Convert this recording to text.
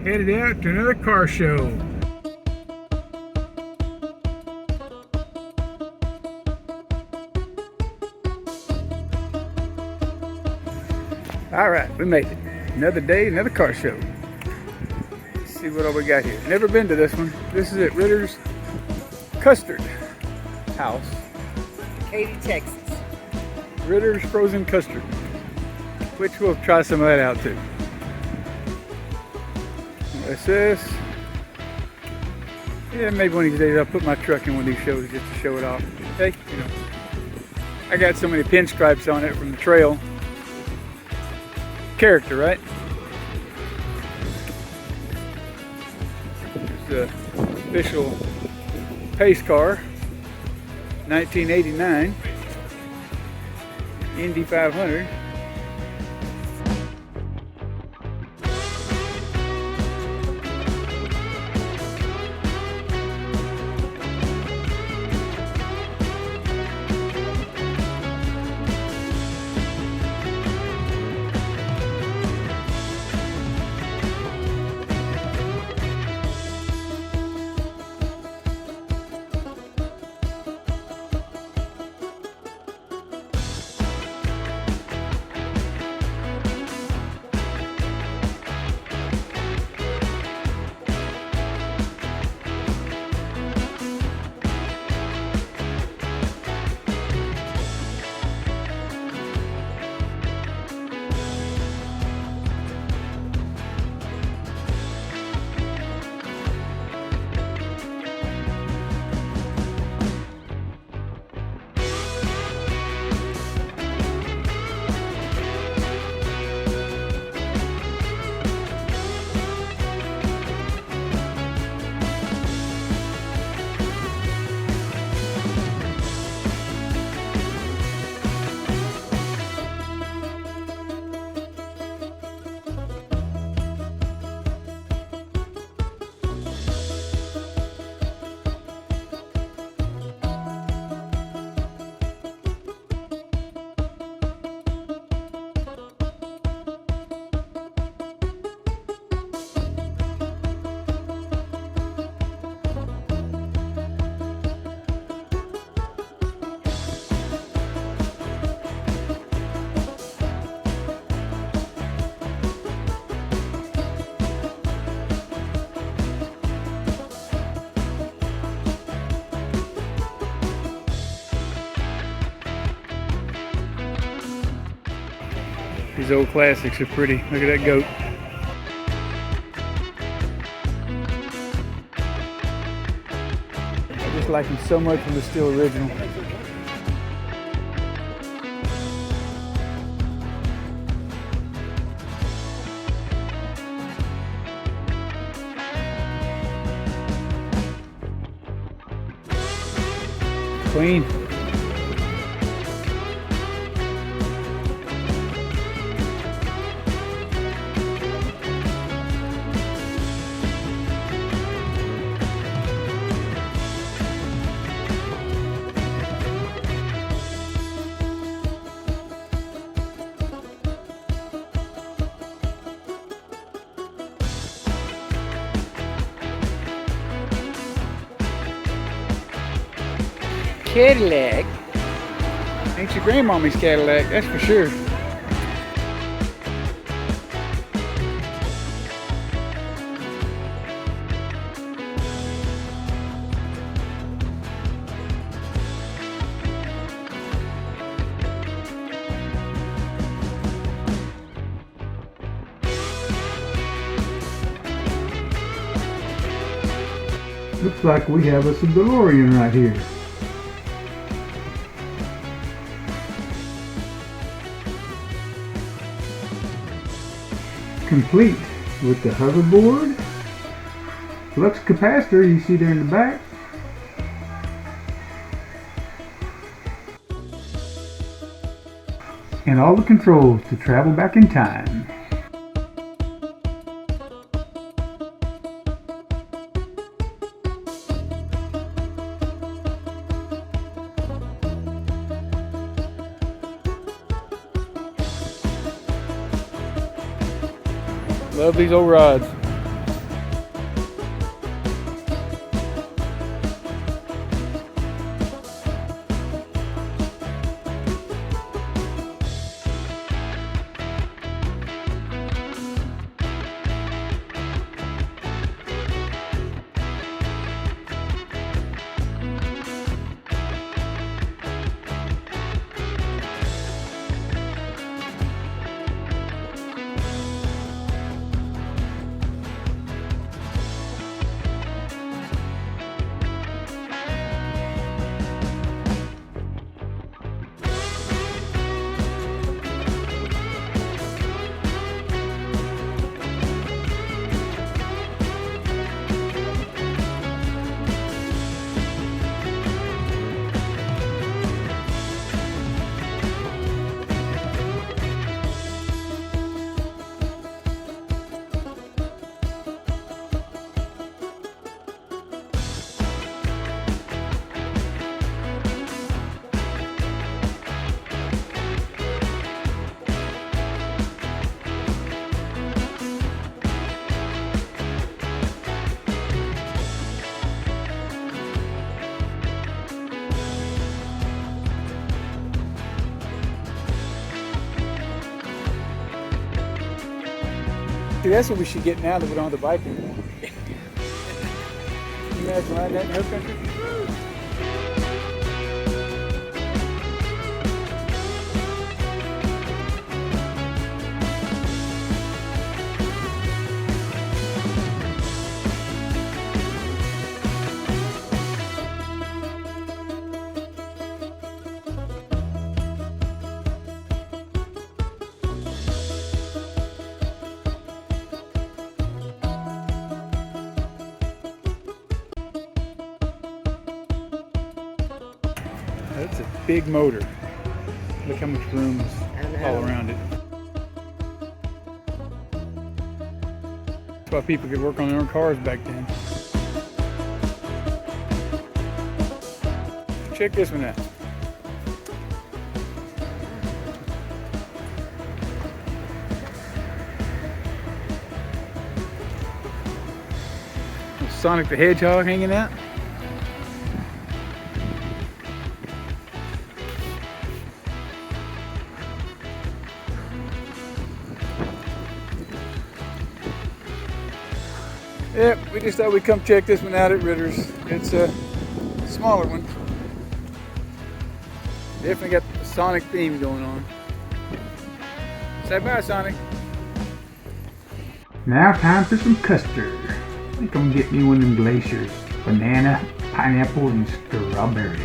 Headed out to another car show. All right, we made it. Another day, another car show. Let's see what all we got here. Never been to this one. This is at Ritters Custard House. Katy, Texas. Ritters frozen custard, which we'll try some of that out too. What's this? Yeah, maybe one of these days I'll put my truck in one of these shows just to show it off. Hey, you know, I got so many pinstripes on it from the trail. Character, right? It's the official pace car, 1989 Indy 500. These old classics are pretty. Look at that goat. I just like him so much from the still original. Clean. Cadillac. Ain't your grandmommy's Cadillac, that's for sure. Looks like we have us a DeLorean right here. Complete with the hoverboard, flux capacitor you see there in the back, and all the controls to travel back in time. Love these old rods. that's what we should get now that we don't have the bike anymore. Can you imagine riding that in hill country? That's a big motor. Look how much room is all around it. That's why people could work on their own cars back then. Check this one out. Sonic the Hedgehog hanging out. Yep, we just thought we'd come check this one out at Ritters. It's a smaller one. Definitely got the Sonic theme going on. Say bye, Sonic. Now time for some custard. I think I'm gonna get me one of them glaciers. Banana, pineapple, and strawberry.